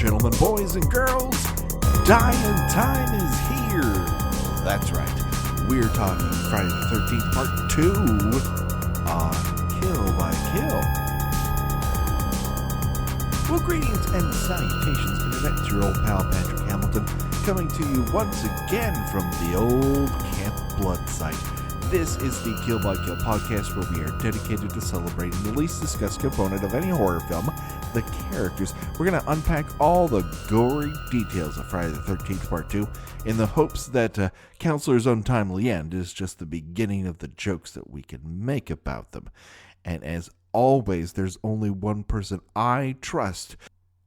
gentlemen, boys and girls, Dying Time is here. That's right, we're talking Friday the 13th Part 2 on Kill by Kill. Well, greetings and salutations, Internet. It's your old pal Patrick Hamilton, coming to you once again from the old Camp Blood site. This is the Kill by Kill podcast, where we are dedicated to celebrating the least discussed component of any horror film, the characters. We're going to unpack all the gory details of Friday the 13th Part 2 in the hopes that Counselor's Untimely End is just the beginning of the jokes that we can make about them. And as always, there's only one person I trust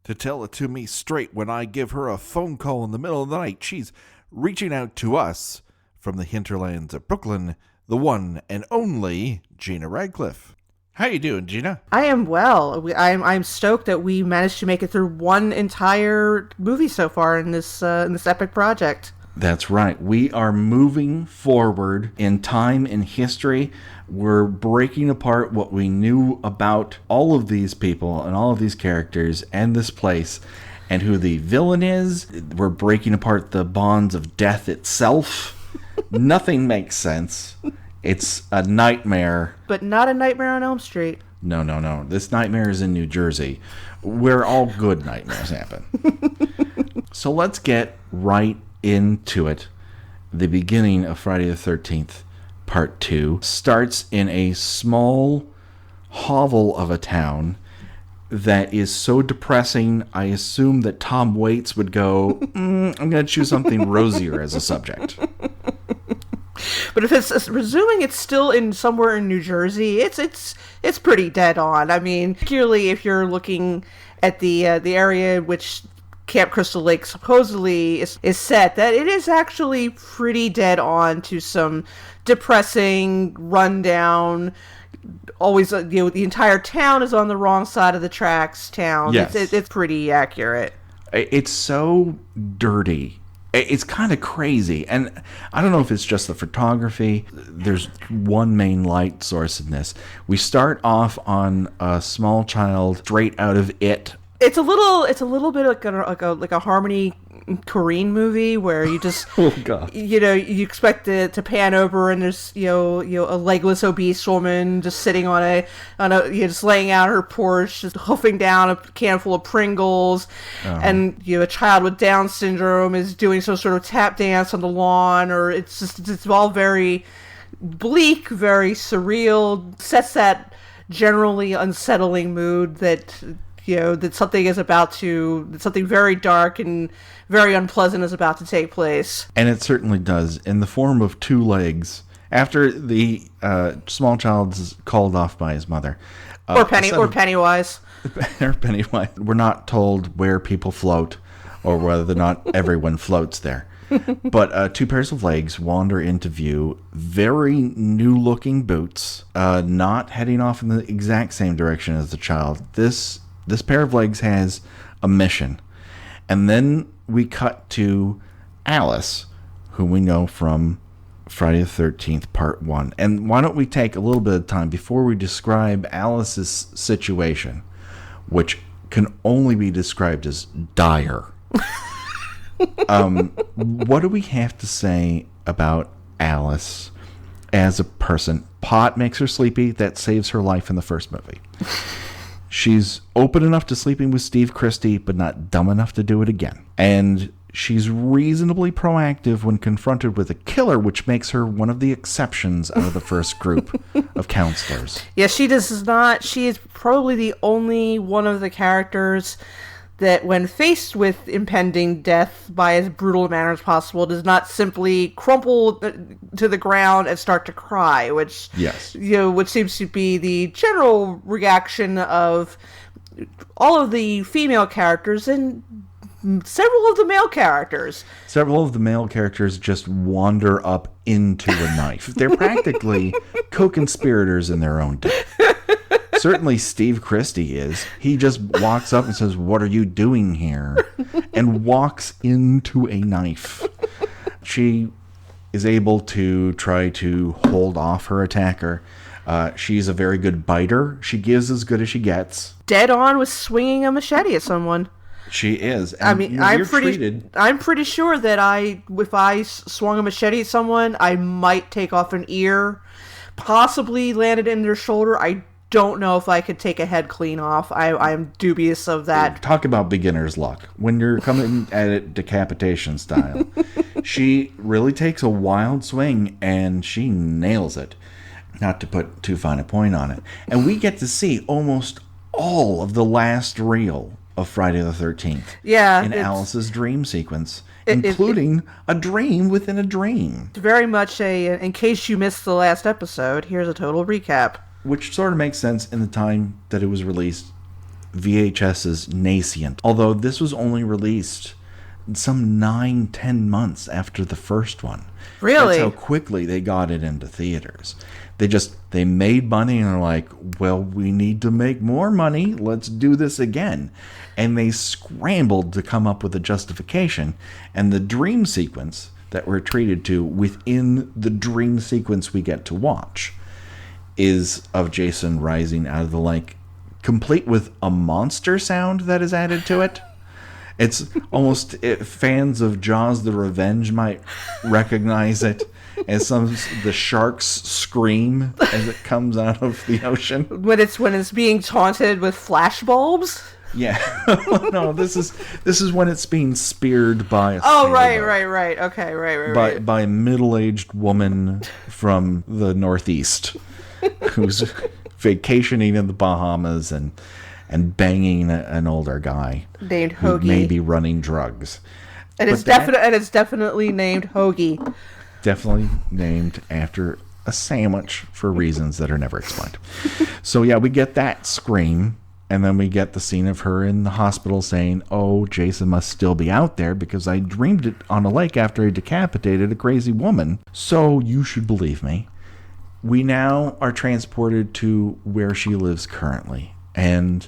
to tell it to me straight when I give her a phone call in the middle of the night. She's reaching out to us from the hinterlands of Brooklyn, the one and only Gina Radcliffe. How you doing, Gina? I am well. I'm stoked that we managed to make it through one entire movie so far in this epic project. That's right. We are moving forward in time and history. We're breaking apart what we knew about all of these people and all of these characters and this place and who the villain is. We're breaking apart the bonds of death itself. Nothing makes sense. It's a nightmare. But not a Nightmare on Elm Street. No. This nightmare is in New Jersey, where all good nightmares happen. So let's get right into it. The beginning of Friday the 13th, Part 2, starts in a small hovel of a town that is so depressing, I assume that Tom Waits would go, I'm going to choose something rosier as a subject. But if it's presuming it's still in somewhere in New Jersey, it's pretty dead on. I mean, particularly if you're looking at the area which Camp Crystal Lake supposedly is set, that it is actually pretty dead on to some depressing, rundown. Always, the entire town is on the wrong side of the tracks. Town, yes. It's pretty accurate. It's so dirty. It's kind of crazy, and I don't know if it's just the photography. There's one main light source in this. We start off on a small child straight out of It. It's a little bit like a Harmony Korine movie where you just oh god, you expect it to pan over and there's a legless obese woman just sitting on a just laying out her porch, just hoofing down a can full of Pringles, and a child with Down syndrome is doing some sort of tap dance on the lawn, or it's all very bleak, very surreal, sets that generally unsettling mood that that something very dark and very unpleasant is about to take place. And it certainly does, in the form of two legs. After the small child is called off by his mother. Or Pennywise. Or Pennywise. We're not told where people float, or whether or not everyone floats there. But two pairs of legs wander into view, very new-looking boots, not heading off in the exact same direction as the child. This pair of legs has a mission. And then we cut to Alice, who we know from Friday the 13th, Part 1. And why don't we take a little bit of time before we describe Alice's situation, which can only be described as dire. What do we have to say about Alice as a person? Pot makes her sleepy. That saves her life in the first movie. She's open enough to sleeping with Steve Christie, but not dumb enough to do it again. And she's reasonably proactive when confronted with a killer, which makes her one of the exceptions out of the first group of counselors. Yeah, she does not. She is probably the only one of the characters that, when faced with impending death by as brutal a manner as possible, does not simply crumple to the ground and start to cry, which which seems to be the general reaction of all of the female characters and several of the male characters. Several of the male characters just wander up into a knife. They're practically co-conspirators in their own death. Certainly Steve Christie is. He just walks up and says, "What are you doing here?" and walks into a knife. She is able to try to hold off her attacker. She's a very good biter. She gives as good as she gets. Dead on with swinging a machete at someone. She is. I And, mean, you know, I'm pretty sure that if I swung a machete at someone, I might take off an ear, possibly landed in their shoulder. I don't know if I could take a head clean off. I'm dubious of that. Talk about beginner's luck. When you're coming at it decapitation style, she really takes a wild swing and she nails it. Not to put too fine a point on it. And we get to see almost all of the last reel of Friday the 13th. Yeah. In Alice's dream sequence, including a dream within a dream. It's very much in case you missed the last episode, here's a total recap. Which sort of makes sense in the time that it was released. VHS is nascent. Although this was only released some 9-10 months after the first one. Really? That's how quickly they got it into theaters. They made money and are like, well, we need to make more money. Let's do this again. And they scrambled to come up with a justification. And the dream sequence that we're treated to within the dream sequence we get to watch is of Jason rising out of the lake, complete with a monster sound that is added to it. It's almost, fans of Jaws the Revenge might recognize it as the shark's scream as it comes out of the ocean. When it's being taunted with flashbulbs? Yeah. No, this is when it's being speared by a Oh, sailboat. right. Okay, right. By a middle-aged woman from the Northeast who's vacationing in the Bahamas and banging an older guy named who Hoagie. may be running drugs. And it's definitely named Hoagie. Definitely named after a sandwich for reasons that are never explained. So yeah, we get that scream, and then we get the scene of her in the hospital saying, "Oh, Jason must still be out there because I dreamed it on a lake after I decapitated a crazy woman. So you should believe me." We now are transported to where she lives currently, and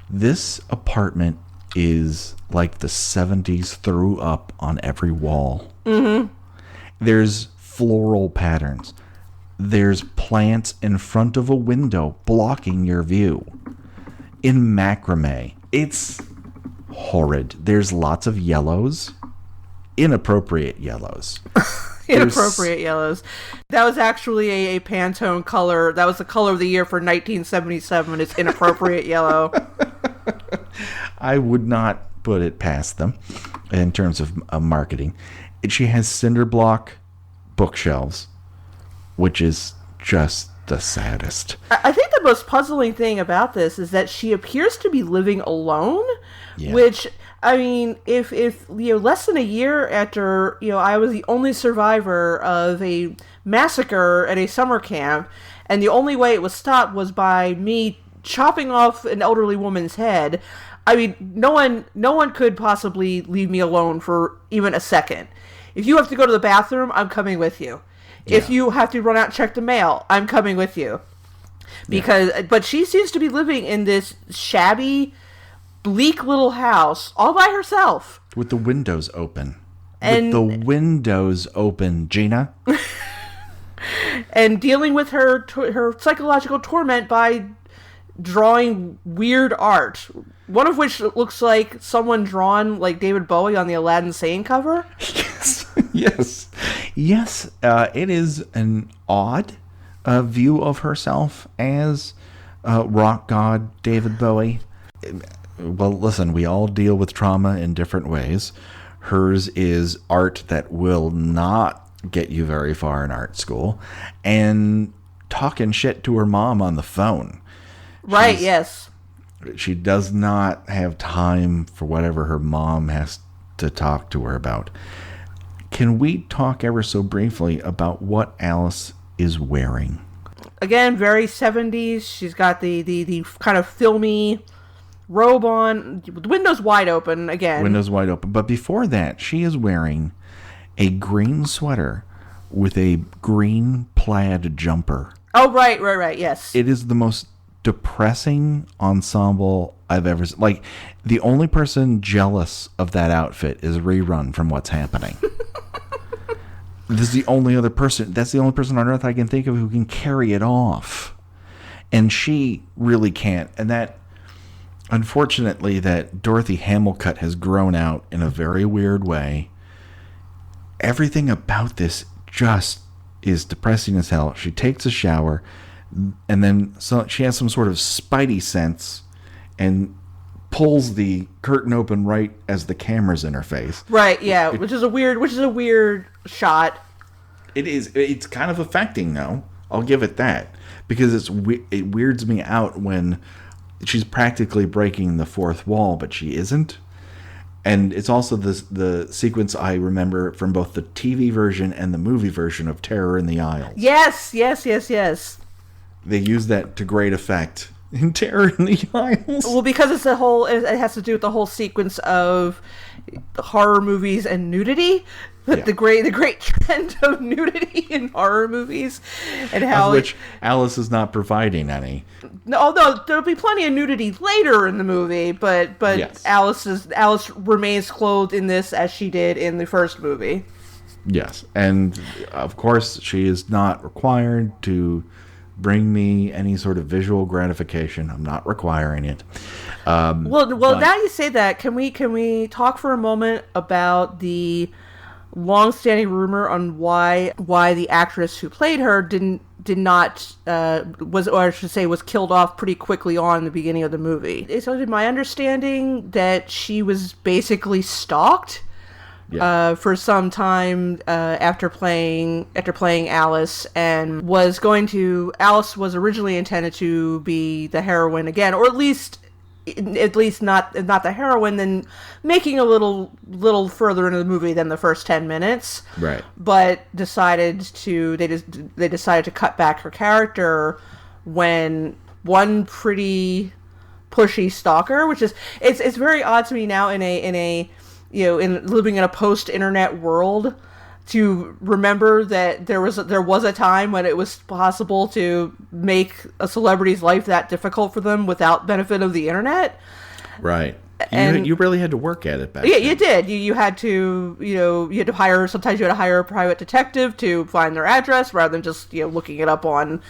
this apartment is like the 70s threw up on every wall. Mm-hmm. There's floral patterns. There's plants in front of a window blocking your view. In macrame. It's horrid. There's lots of yellows. Inappropriate yellows. Inappropriate yellows. That was actually a Pantone color. That was the color of the year for 1977. It's inappropriate yellow. I would not put it past them in terms of marketing. She has cinder block bookshelves, which is just the saddest. I think the most puzzling thing about this is that she appears to be living alone, Yeah. which, I mean, if less than a year after, I was the only survivor of a massacre at a summer camp, and the only way it was stopped was by me chopping off an elderly woman's head. I mean, no one could possibly leave me alone for even a second. If you have to go to the bathroom, I'm coming with you. Yeah. If you have to run out and check the mail, I'm coming with you. But she seems to be living in this shabby, bleak little house all by herself. With the windows open. Gina. And dealing with her psychological torment by drawing weird art. One of which looks like someone drawn like David Bowie on the Aladdin Sane cover. Yes. It is an odd view of herself as rock god David Bowie. Well, listen, we all deal with trauma in different ways. Hers is art that will not get you very far in art school, and talking shit to her mom on the phone. Right, yes. She does not have time for whatever her mom has to talk to her about. Can we talk ever so briefly about what Alice is wearing? Again, very 70s. She's got the kind of filmy robe on. The window's wide open again. Window's wide open. But before that, she is wearing a green sweater with a green plaid jumper. Oh, right, yes. It is the most depressing ensemble I've ever seen. Like, the only person jealous of that outfit is Rerun from What's Happening. This is the only other person. That's the only person on earth I can think of who can carry it off. And she really can't. And that unfortunately, that Dorothy Hamilcutt has grown out in a very weird way. Everything about this just is depressing as hell. She takes a shower, and then she has some sort of spidey sense and pulls the curtain open right as the camera's in her face. Right, yeah, which is a weird shot. It is. It's kind of affecting, though. I'll give it that, because it weirds me out when she's practically breaking the fourth wall, but she isn't. And it's also the sequence I remember from both the TV version and the movie version of Terror in the Aisles. Yes. They use that to great effect in Terror in the Aisles. Well, because it has to do with the whole sequence of horror movies and nudity. Yeah. The great trend of nudity in horror movies, and how of which Alice is not providing any. Although there'll be plenty of nudity later in the movie, but yes. Alice remains clothed in this as she did in the first movie. Yes, and of course she is not required to bring me any sort of visual gratification. I'm not requiring it. Well, now you say that, can we talk for a moment about the long-standing rumor on why the actress who played her was killed off pretty quickly on in the beginning of the movie. It's my understanding that she was basically stalked for some time after playing Alice, and Alice was originally intended to be the heroine again, or at least not the heroine, then making a little further into the movie than the first 10 minutes. Right. But they decided to cut back her character when one pretty pushy stalker, which is it's very odd to me now in living in a post-internet world, to remember that there was a time when it was possible to make a celebrity's life that difficult for them without benefit of the internet. Right. And you really had to work at it back then. then. You did. You had to hire a private detective to find their address rather than just looking it up on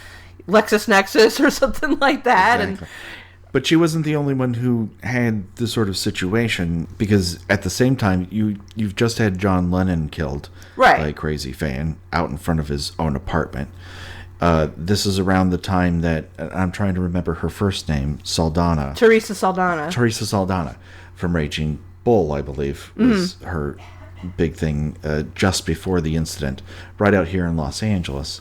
LexisNexis or something like that. Exactly. But she wasn't the only one who had this sort of situation, because at the same time, you've just had John Lennon killed by a crazy fan out in front of his own apartment. This is around the time that, I'm trying to remember her first name, Teresa Saldana from Raging Bull, I believe, was her big thing just before the incident, right out here in Los Angeles.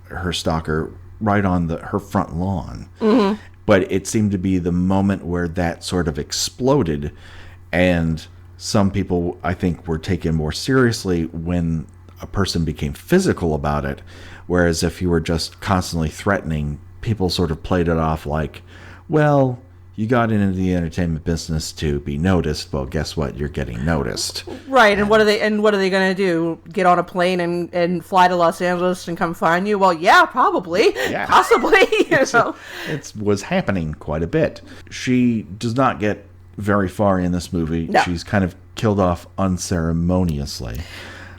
Her stalker right on her front lawn. Mm-hmm. But it seemed to be the moment where that sort of exploded, and some people, I think, were taken more seriously when a person became physical about it, whereas if you were just constantly threatening, people sort of played it off like, well, you got into the entertainment business to be noticed. Well, guess what? You're getting noticed. Right, and what are they going to do? Get on a plane and fly to Los Angeles and come find you? Well, yeah, probably. Yeah. Possibly. It was happening quite a bit. She does not get very far in this movie. No. She's kind of killed off unceremoniously.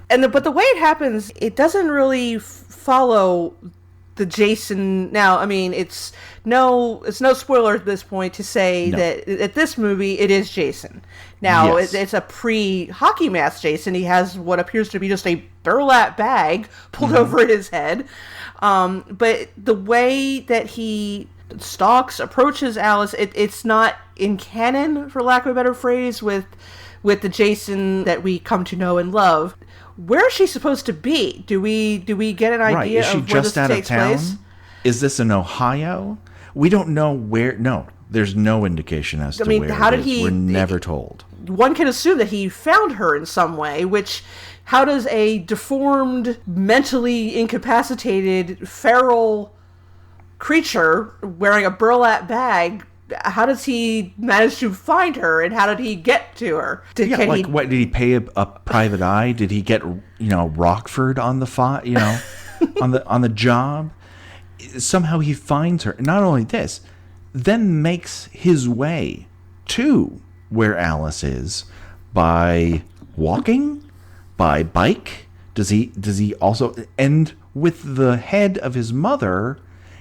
But the way it happens, it doesn't really follow the Jason. Now, I mean, it's no spoiler at this point to say that at this movie it is Jason. Now, it's a pre-hockey mask Jason. He has what appears to be just a burlap bag pulled over his head. But the way that he approaches Alice, it's not in canon, for lack of a better phrase, with the Jason that we come to know and love. Where is she supposed to be? Do we get an idea Is she of where just this out of takes town? place? Is this in Ohio? We don't know where. No, there's no indication as to where how it did is. he? We're never told. One can assume that he found her in some way, which, how does a deformed, mentally incapacitated, feral creature wearing a burlap bag, how does he manage to find her, and how did he get to her? What did he pay a private eye? Did he get Rockford on the on the job? Somehow he finds her. Not only this, then makes his way to where Alice is by walking, by bike. Does he also end with the head of his mother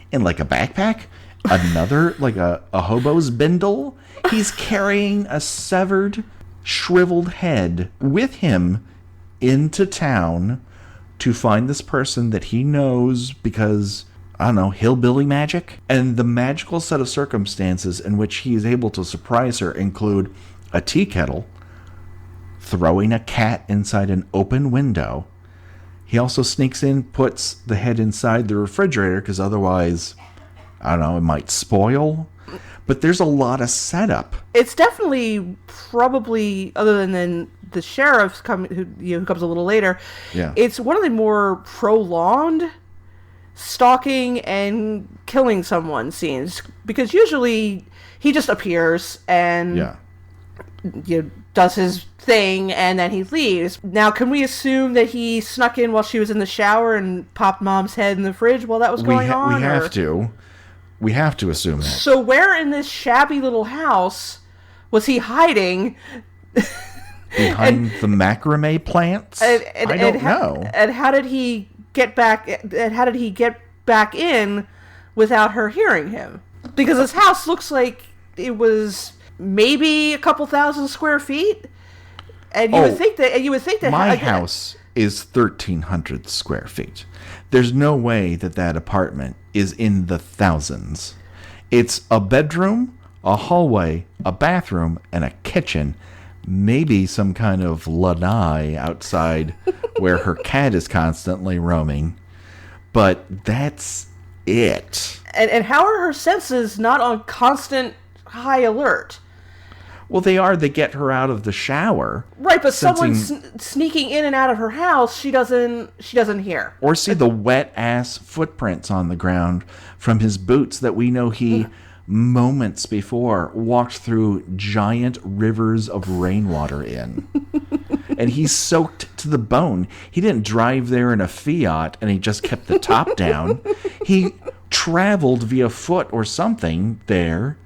in like a backpack another, like a hobo's bindle. He's carrying a severed, shriveled head with him into town to find this person that he knows because, I don't know, hillbilly magic. And the magical set of circumstances in which he is able to surprise her include a tea kettle, throwing a cat inside an open window. He also sneaks in, puts the head inside the refrigerator because otherwise, I don't know, it might spoil. But there's a lot of setup. It's definitely probably, other than the sheriff who comes a little later, Yeah. it's one of the more prolonged stalking and killing someone scenes. Because usually he just appears and Yeah. does his thing and then he leaves. Now, can we assume that he snuck in while she was in the shower and popped Mom's head in the fridge while that was going on? We have to. We have to assume that. So where in this shabby little house was he hiding? Behind the macrame plants? I don't know. And how did he get back? And how did he get back in without her hearing him? Because this house looks like it was maybe a couple thousand square feet, and you would think that my house is 1,300 square feet. There's no way that apartment is in the thousands. It's a bedroom, a hallway, a bathroom, and a kitchen. Maybe some kind of lanai outside where her cat is constantly roaming. But that's it. And how are her senses not on constant high alert? Well, they are. They get her out of the shower. Right, but someone sneaking in and out of her house, she doesn't hear. Or see the wet-ass footprints on the ground from his boots that we know he, moments before, walked through giant rivers of rainwater in. And he's soaked to the bone. He didn't drive there in a Fiat and he just kept the top down. He traveled via foot or something there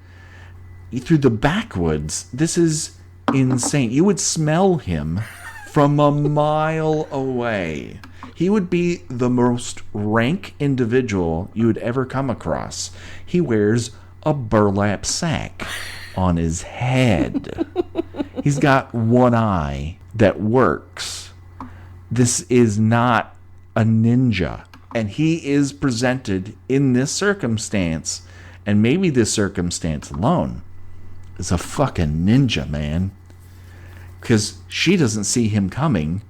through the backwoods. This is insane. You would smell him from a mile away. He would be the most rank individual you would ever come across. He wears a burlap sack on his head. He's got one eye that works. This is not a ninja. And he is presented in this circumstance, and maybe this circumstance alone, is a fucking ninja, man. Because she doesn't see him coming,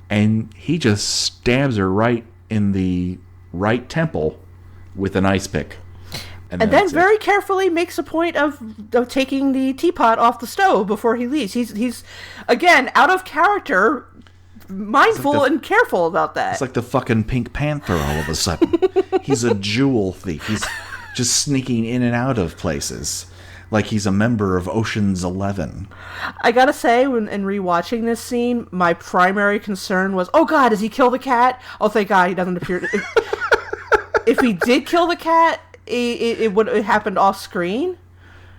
and he just stabs her right in the right temple with an ice pick. And then very carefully makes a point of taking the teapot off the stove before he leaves. He's again, out of character, mindful and careful about that. It's like the fucking Pink Panther all of a sudden. He's a jewel thief. He's just sneaking in and out of places. Like he's a member of Ocean's 11. I gotta say, in rewatching this scene, my primary concern was, oh god, does he kill the cat? Oh, thank god, he doesn't appear. If he did kill the cat, it would have happened off screen.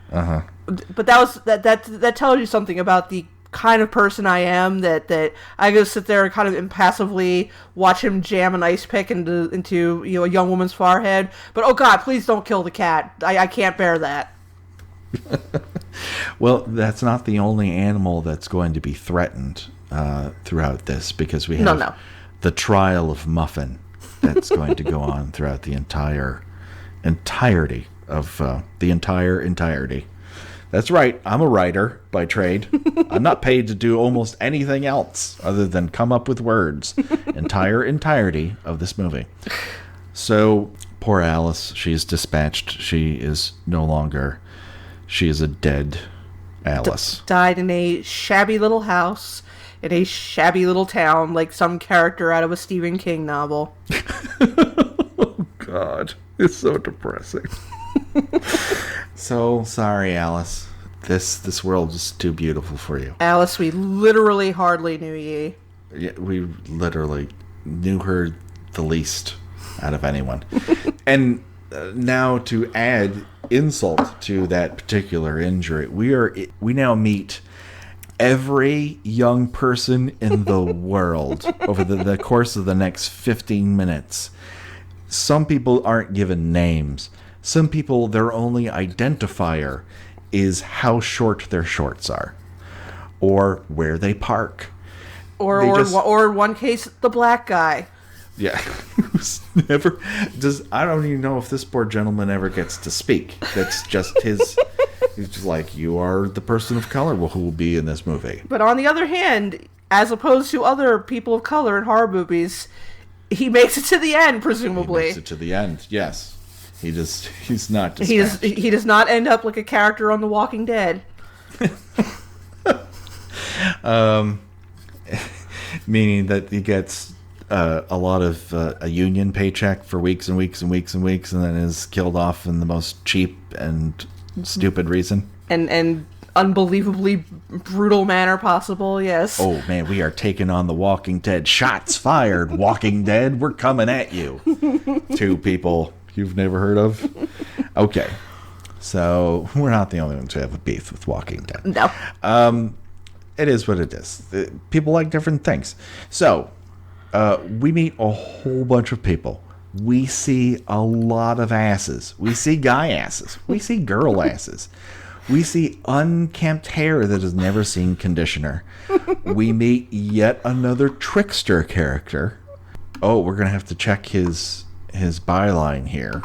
But that tells you something about the kind of person I am, that I go sit there and kind of impassively watch him jam an ice pick into a young woman's forehead. But oh god, please don't kill the cat. I can't bear that. Well, that's not the only animal that's going to be threatened throughout this, because we have the trial of Muffin that's going to go on throughout the entirety of the entirety. That's right. I'm a writer by trade. I'm not paid to do almost anything else other than come up with words. Entirety of this movie. So poor Alice, she's dispatched. She is no longer. She is a dead Alice. Died in a shabby little house in a shabby little town, like some character out of a Stephen King novel. Oh God, it's so depressing. So sorry, Alice. This world is too beautiful for you. Alice, we literally hardly knew ye. Yeah, we literally knew her the least out of anyone. And now to add insult to that particular injury, we now meet every young person in the world over the course of the next 15 minutes. Some people aren't given names. Some people, their only identifier is how short their shorts are or where they park. Or in one case, the black guy. Yeah. I don't even know if this poor gentleman ever gets to speak. That's just his... He's just like, you are the person of color who will be in this movie. But on the other hand, as opposed to other people of color in horror movies, he makes it to the end, presumably. He makes it to the end, yes. He's not dispatched. He does not end up like a character on The Walking Dead. Meaning that he gets a lot of a union paycheck for weeks and weeks and weeks and weeks, and then is killed off in the most cheap and stupid reason. And unbelievably brutal manner possible, yes. Oh man, we are taking on The Walking Dead. Shots fired, Walking Dead. We're coming at you. Two people you've never heard of? Okay. So, we're not the only ones who have a beef with Walking Dead. No. It is what it is. People like different things. So, we meet a whole bunch of people. We see a lot of asses. We see guy asses. We see girl asses. We see unkempt hair that has never seen conditioner. We meet yet another trickster character. Oh, we're going to have to check his byline here.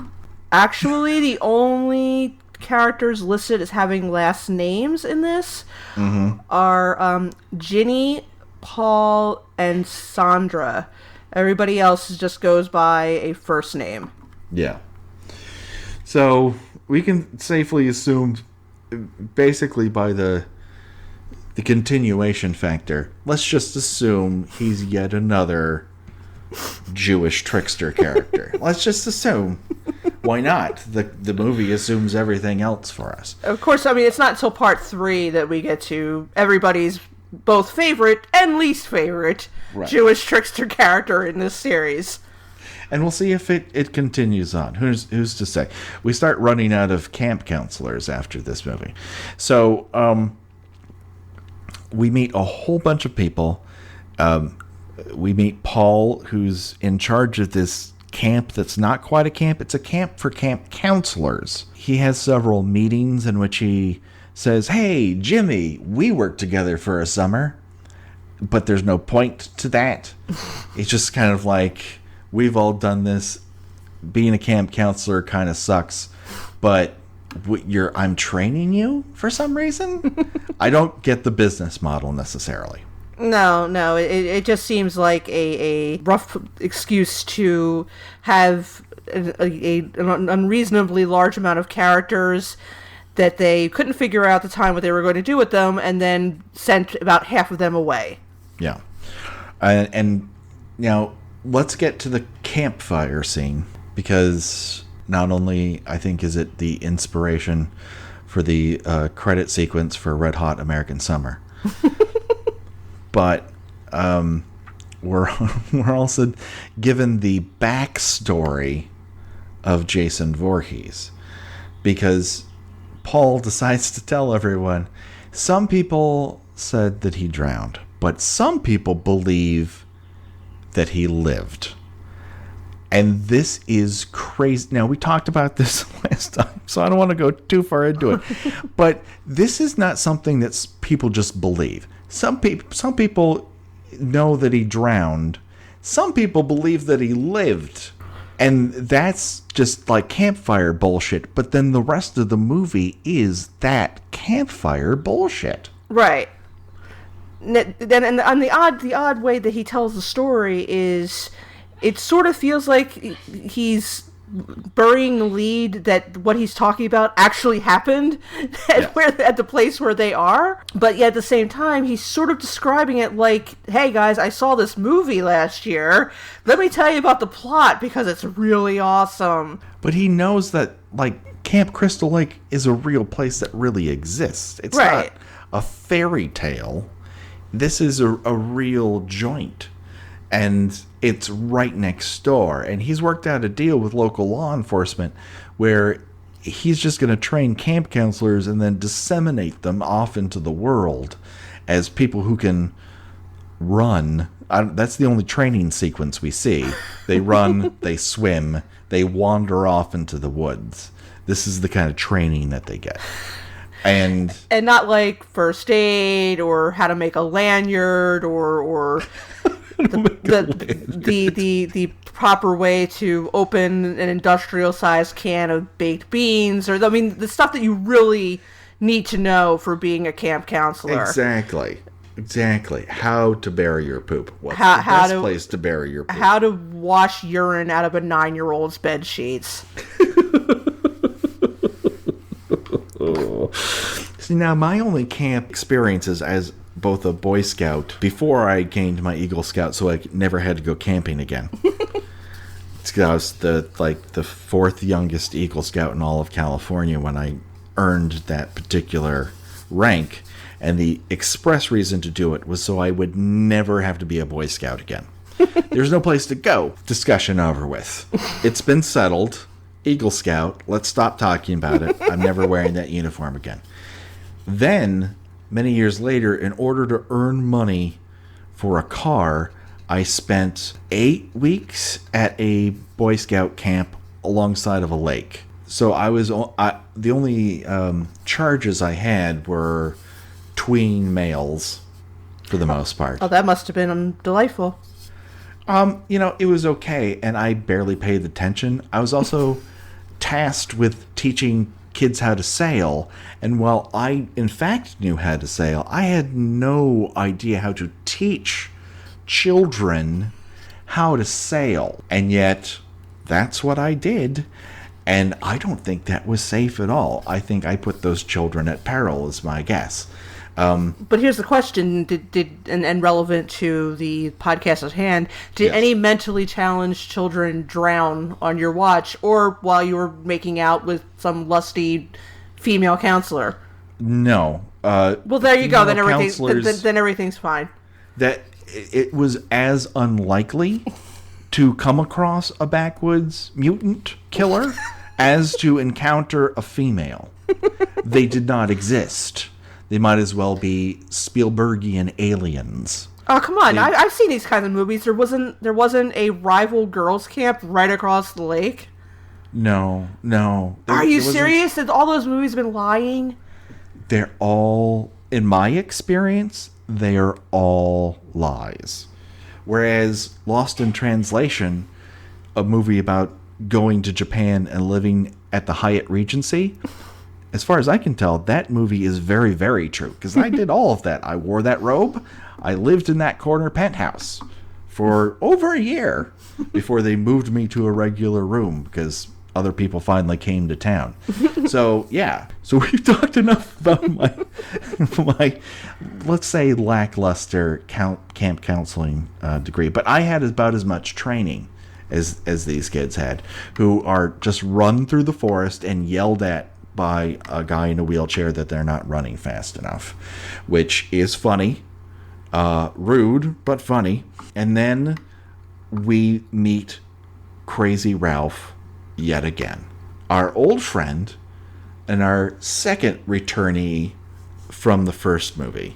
Actually, the only characters listed as having last names in this are Ginny, Paul, and Sandra. Everybody else just goes by a first name. Yeah. So we can safely assume, basically by the continuation factor, let's just assume he's yet another Jewish trickster character. Let's just assume. Why not? The movie assumes everything else for us. Of course, I mean, it's not until part 3 that we get to everybody's both favorite and least favorite Jewish trickster character in this series. And we'll see if it continues on. Who's to say? We start running out of camp counselors after this movie. So we meet a whole bunch of people. We meet Paul, who's in charge of this camp that's not quite a camp. It's a camp for camp counselors. He has several meetings in which he says, hey, Jimmy, we worked together for a summer. But there's no point to that. It's just kind of like, we've all done this. Being a camp counselor kind of sucks. But I'm training you for some reason? I don't get the business model necessarily. No, it just seems like a rough excuse to have an unreasonably large amount of characters that they couldn't figure out at the time what they were going to do with them, and then sent about half of them away. Yeah. And now, let's get to the campfire scene, because not only, I think, is it the inspiration for the credit sequence for Red Hot American Summer, but we're also given the backstory of Jason Voorhees, because Paul decides to tell everyone, some people said that he drowned, but some people believe that he lived. And this is crazy. Now, we talked about this last time, so I don't want to go too far into it. But this is not something that people just believe. Some people know that he drowned. Some people believe that he lived. And that's just like campfire bullshit. But then the rest of the movie is that campfire bullshit. Right. Then, and the odd way that he tells the story is, it sort of feels like he's burying the lead that what he's talking about actually happened at the place where they are. But yet at the same time, he's sort of describing it like, hey guys, I saw this movie last year. Let me tell you about the plot because it's really awesome. But he knows that, like, Camp Crystal Lake is a real place that really exists. It's not a fairy tale. This is a real joint. And it's right next door. And he's worked out a deal with local law enforcement where he's just going to train camp counselors and then disseminate them off into the world as people who can run. That's the only training sequence we see. They run, they swim, they wander off into the woods. This is the kind of training that they get. And not like first aid or how to make a lanyard or the proper way to open an industrial sized can of baked beans, or the stuff that you really need to know for being a camp counselor. Exactly. How to bury your poop. What's the best place to bury your poop? How to wash urine out of a 9-year-old's bed sheets. See, now my only camp experiences as both a Boy Scout before I gained my Eagle Scout, so I never had to go camping again. I was the fourth youngest Eagle Scout in all of California when I earned that particular rank, and the express reason to do it was so I would never have to be a Boy Scout again. There's no place to go. Discussion over with. It's been settled. Eagle Scout, let's stop talking about it. I'm never wearing that uniform again. Then, many years later, in order to earn money for a car, I spent 8 weeks at a Boy Scout camp alongside of a lake. So the only charges I had were tween males, for the most part. Oh, that must have been delightful. It was okay, and I barely paid attention. I was also tasked with teaching kids how to sail, and while I, in fact, knew how to sail, I had no idea how to teach children how to sail. And yet, that's what I did, and I don't think that was safe at all. I think I put those children at peril, is my guess. But here's the question, and relevant to the podcast at hand, did Yes. any mentally challenged children drown on your watch or while you were making out with some lusty female counselor? No. Well, there you go. Then Counselors, then everything's fine. that it was as unlikely to come across a backwoods mutant killer as to encounter a female. They did not exist. They might as well be Spielbergian aliens. Oh, come on. I've seen these kinds of movies. There wasn't a rival girls' camp right across the lake? No. Are you serious? Have all those movies been lying? They're all, in my experience, they are all lies. Whereas Lost in Translation, a movie about going to Japan and living at the Hyatt Regency, as far as I can tell, that movie is very, very true. Because I did all of that. I wore that robe. I lived in that corner penthouse for over a year before they moved me to a regular room because other people finally came to town. So, yeah. So we've talked enough about my let's say, lackluster camp counseling degree. But I had about as much training as these kids had, who are just run through the forest and yelled at by a guy in a wheelchair that they're not running fast enough, which is funny, rude, but funny. And then we meet Crazy Ralph yet again, our old friend and our second returnee from the first movie.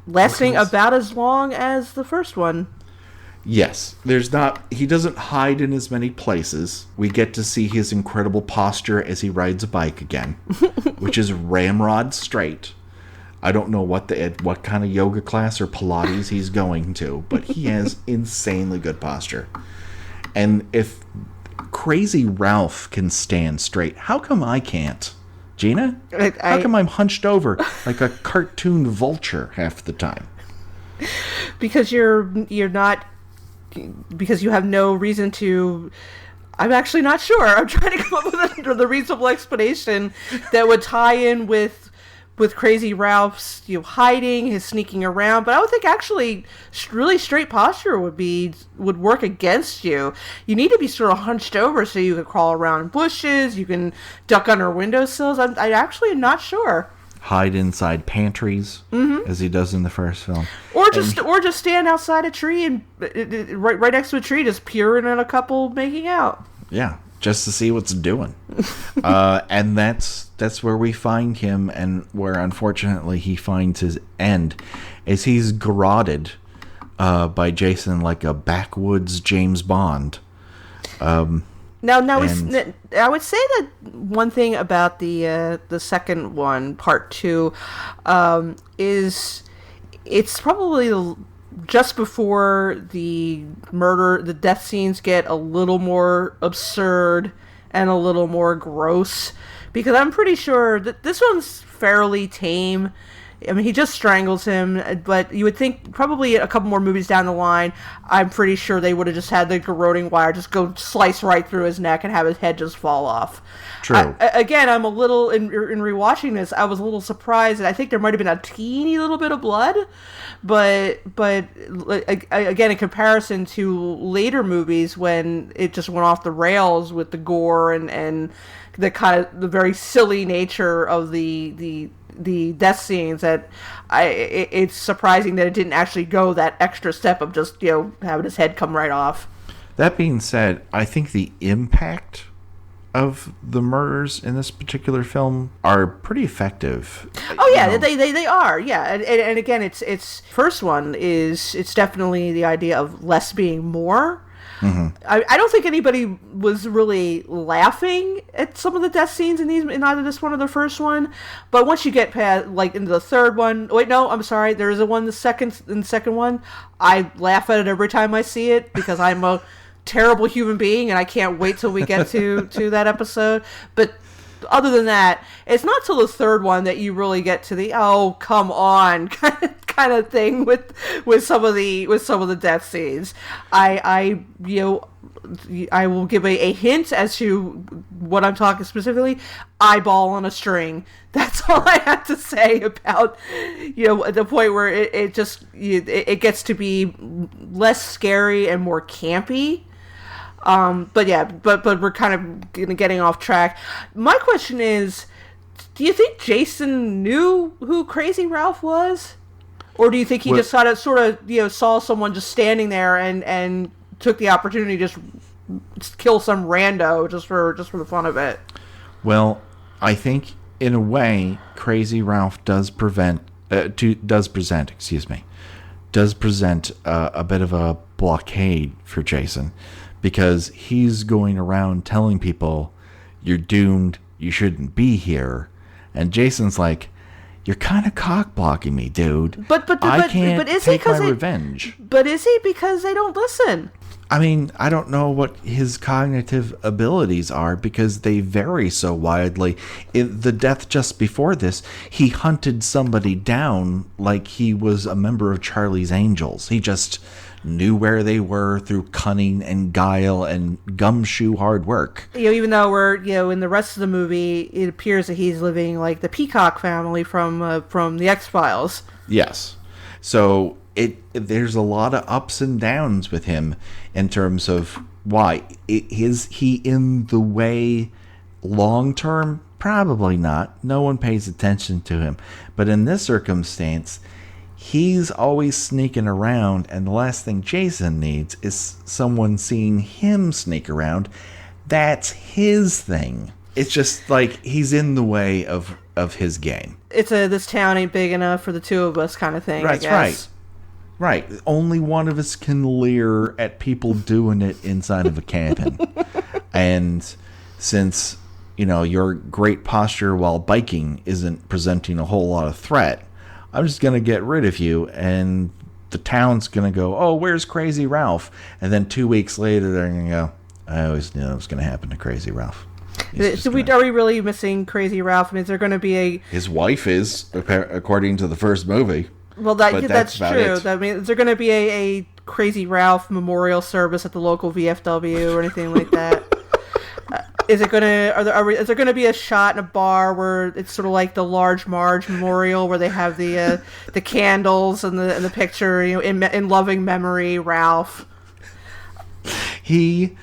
Lasting about as long as the first one. Yes, he doesn't hide in as many places. We get to see his incredible posture as he rides a bike again, which is ramrod straight. I don't know what kind of yoga class or Pilates he's going to, but he has insanely good posture. And if Crazy Ralph can stand straight, how come I can't? Gina? How come I'm hunched over like a cartoon vulture half the time? Because you're not... Because you have no reason to... I'm actually not sure. I'm trying to come up with the reasonable explanation that would tie in with Crazy Ralph's hiding, his sneaking around. But I would think actually really straight posture would work against you. You need to be sort of hunched over so you can crawl around bushes. You can duck under windowsills. I actually am not sure. Hide inside pantries, as he does in the first film, or just stand outside a tree and right next to a tree, just peering at a couple making out. Yeah, just to see what's doing. And that's where we find him, and where unfortunately he finds his end, as he's garroted by Jason like a backwoods James Bond. Now I would say that one thing about the second one, part 2, is it's probably just before the death scenes get a little more absurd and a little more gross, because I'm pretty sure that this one's fairly tame. I mean, he just strangles him, but you would think probably a couple more movies down the line, I'm pretty sure they would have just had the garroting wire just go slice right through his neck and have his head just fall off. True. Again, I'm a little, in rewatching this, I was a little surprised, and I think there might have been a teeny little bit of blood, but again, in comparison to later movies when it just went off the rails with the gore and the kind of the very silly nature of the death scenes, that it's surprising that it didn't actually go that extra step of just, having his head come right off. That being said, I think the impact of the murders in this particular film are pretty effective. Oh yeah, they are. Yeah, and again, it's first one is, it's definitely the idea of less being more. Mm-hmm. I don't think anybody was really laughing at some of the death scenes in either this one or the first one, but once you get past, like, into the third one, wait, no, I'm sorry, there is in the second one, I laugh at it every time I see it, because I'm a terrible human being and I can't wait till we get to that episode. But other than that, it's not till the third one that you really get to the "oh, come on" kind of thing with some of the death scenes. I will give a hint as to what I'm talking specifically. Eyeball on a string. That's all I have to say about, at the point where it gets to be less scary and more campy. But we're kind of getting off track. My question is, do you think Jason knew who Crazy Ralph was? Or do you think he just sort of saw someone just standing there and took the opportunity to just kill some rando just for the fun of it? Well, I think in a way, Crazy Ralph does present a bit of a blockade for Jason, because he's going around telling people, "You're doomed, you shouldn't be here," and Jason's like, "You're kind of cock blocking me, dude. I can't take my revenge." But is he, because they don't listen? I mean, I don't know what his cognitive abilities are, because they vary so widely. In the death just before this, he hunted somebody down like he was a member of Charlie's Angels. He just knew where they were through cunning and guile and gumshoe hard work. Even though we're, in the rest of the movie, it appears that he's living like the Peacock family from the X-Files. Yes. So there's a lot of ups and downs with him in terms of why. Is he in the way long term? Probably not. No one pays attention to him. But in this circumstance, he's always sneaking around, and the last thing Jason needs is someone seeing him sneak around. That's his thing. It's just like he's in the way of his game. It's this town ain't big enough for the two of us kind of thing. That's right. Right. Only one of us can leer at people doing it inside of a cabin. And since, your great posture while biking isn't presenting a whole lot of threat, I'm just going to get rid of you, and the town's going to go, "Oh, where's Crazy Ralph?" And then 2 weeks later, they're going to go, "I always knew it was going to happen to Crazy Ralph." Are we really missing Crazy Ralph? I mean, is there going to be His wife is, according to the first movie. Well, that's true. I mean, is there going to be a Crazy Ralph memorial service at the local VFW or anything like that? Is there going to be a shot in a bar where it's sort of like the Large Marge Memorial, where they have the candles and the picture, in loving memory, Ralph? He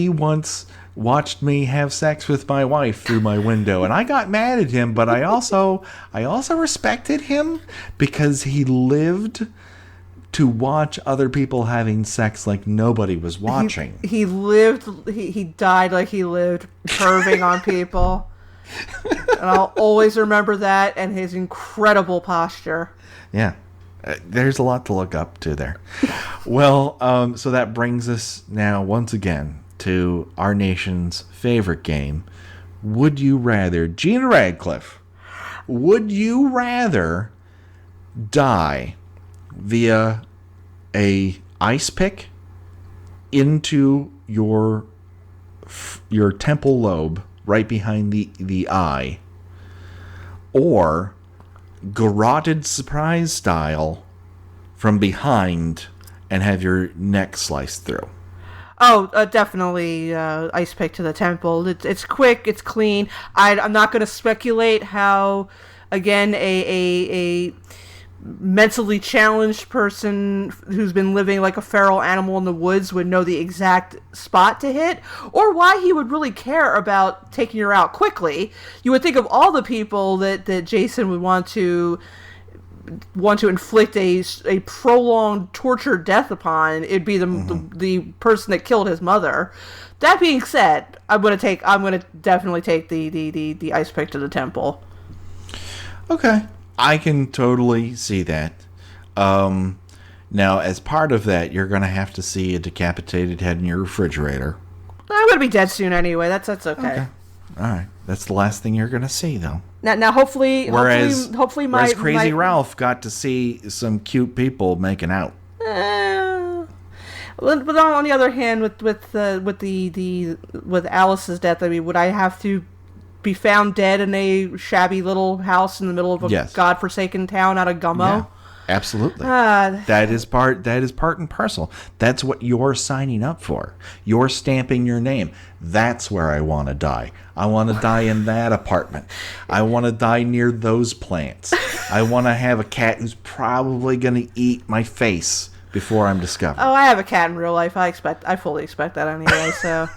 once watched me have sex with my wife through my window, and I got mad at him, but I also respected him, because he lived to watch other people having sex like nobody was watching. He died like he lived, perving on people. And I'll always remember that, and his incredible posture. Yeah. There's a lot to look up to there. Well, so that brings us now once again to our nation's favorite game, Would You Rather. Gina Radcliffe, would you rather die via a ice pick into your temple lobe right behind the eye, or garroted surprise style from behind and have your neck sliced through? Oh, definitely ice pick to the temple. It's quick, it's clean. I'm not going to speculate how, again, a mentally challenged person who's been living like a feral animal in the woods would know the exact spot to hit, or why he would really care about taking her out quickly. You would think of all the people that Jason would want to inflict a prolonged tortured death upon, it'd be the person that killed his mother. That being said, I'm gonna definitely take the ice pick to the temple. Okay, I can totally see that. Now, as part of that, you're gonna have to see a decapitated head in your refrigerator. I'm gonna be dead soon anyway. That's okay. All right, that's the last thing you're gonna see, though. Now, hopefully, whereas my Crazy Ralph got to see some cute people making out. But on the other hand, with Alice's death, I mean, would I have to be found dead in a shabby little house in the middle of a godforsaken town out of Gummo? Yeah, absolutely. That is part and parcel. That's what you're signing up for. You're stamping your name. That's where I want to die. I want to die in that apartment. I want to die near those plants. I want to have a cat who's probably going to eat my face before I'm discovered. Oh, I have a cat in real life. I fully expect that anyway. So,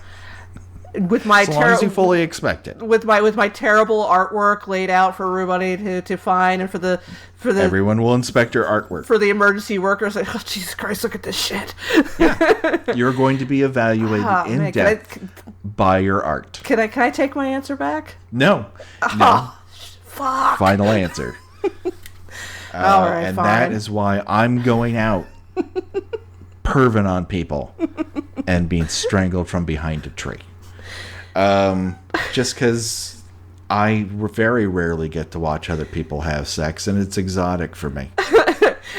with my as long as you fully expect it, with my terrible artwork laid out for everybody to find, and for the everyone will inspect your artwork. For the emergency workers, like, oh Jesus Christ, look at this shit. Yeah. You're going to be evaluated in depth by your art. Can I take my answer back? No. Fuck. Final answer. All right, and fine. That is why I'm going out perving on people and being strangled from behind a tree. Just because I very rarely get to watch other people have sex, and it's exotic for me.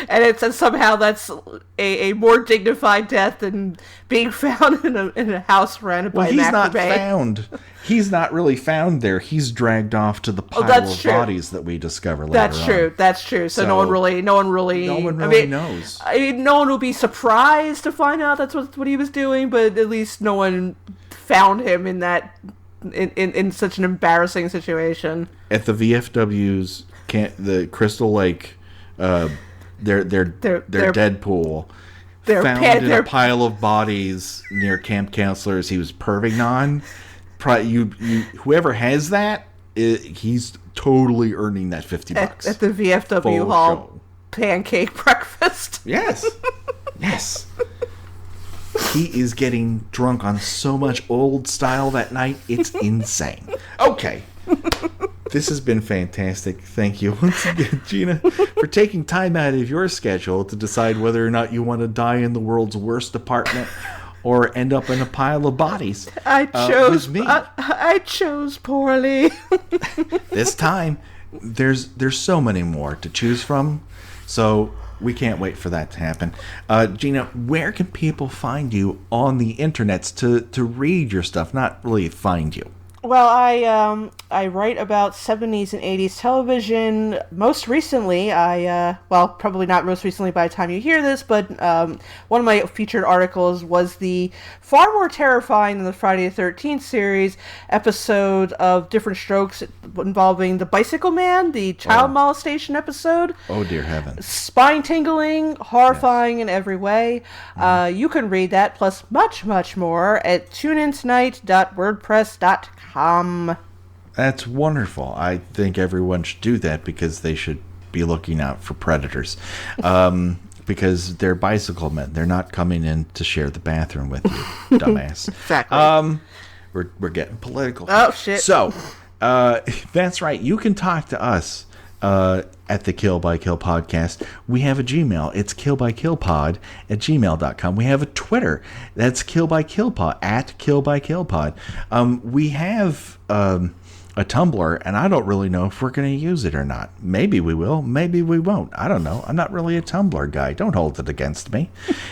And somehow that's a more dignified death than being found in a house surrounded by he's not found. He's not really found there. He's dragged off to the pile of bodies that we discover later on. That's true. So no one really knows. I mean, no one will be surprised to find out that's what he was doing, but at least no one found him in that in such an embarrassing situation. At the VFW's the Crystal Lake, their dead pool, found in a pile of bodies near Camp Counselors he was perving on. Whoever has that, he's totally earning that $50 at the VFW hall pancake breakfast. Yes. He is getting drunk on so much old style that night, it's insane. Okay. This has been fantastic. Thank you once again, Gina, for taking time out of your schedule to decide whether or not you want to die in the world's worst apartment or end up in a pile of bodies. I chose me. I chose poorly. This time, there's so many more to choose from, so we can't wait for that to happen. Gina, where can people find you on the internets to read your stuff, not really find you? Well, I write about 70s and 80s television. Most recently, probably not most recently by the time you hear this, but one of my featured articles was the far more terrifying than the Friday the 13th series episode of Different Strokes involving the Bicycle Man, the child molestation episode. Oh, dear heavens. Spine-tingling, horrifying in every way. You can read that, plus much, much more at tuneintonight.wordpress.com. That's wonderful. I think everyone should do that because they should be looking out for predators. Because they're bicycle men. They're not coming in to share the bathroom with you, dumbass. Exactly. We're getting political. Oh, shit. So, that's right. You can talk to us at the Kill by Kill podcast. We have a Gmail. It's killbykillpod@gmail.com. We have a Twitter. That's killbykillpod, at killbykillpod. We have a Tumblr, and I don't really know if we're going to use it or not. Maybe we will. Maybe we won't. I don't know. I'm not really a Tumblr guy. Don't hold it against me.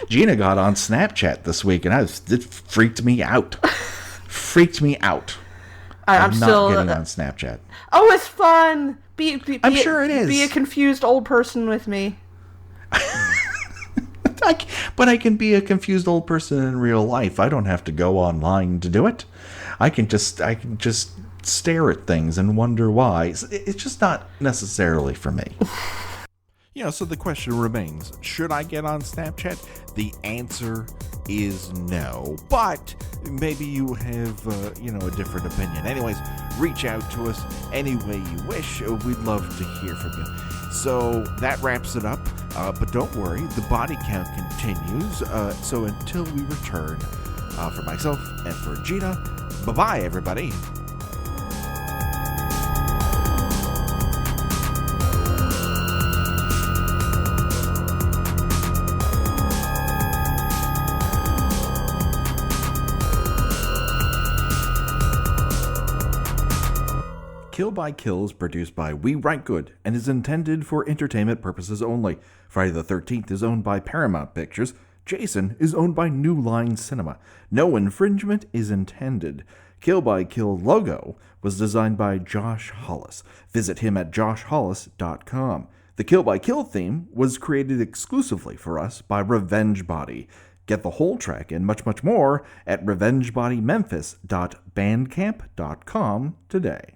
Gina got on Snapchat this week, and it freaked me out. I'm still not getting on Snapchat. Oh, it's fun. I'm sure it is. Be a confused old person with me. But I can be a confused old person in real life. I don't have to go online to do it. I can just stare at things and wonder why. It's just not necessarily for me. So the question remains, should I get on Snapchat? The answer is no, but maybe you have, a different opinion. Anyways, reach out to us any way you wish. We'd love to hear from you. So that wraps it up, but don't worry, the body count continues. So until we return, for myself and for Gina, bye-bye, everybody. Kill by Kill is produced by We Write Good and is intended for entertainment purposes only. Friday the 13th is owned by Paramount Pictures. Jason is owned by New Line Cinema. No infringement is intended. Kill by Kill logo was designed by Josh Hollis. Visit him at joshhollis.com. The Kill by Kill theme was created exclusively for us by Revenge Body. Get the whole track and much, much more at revengebodymemphis.bandcamp.com today.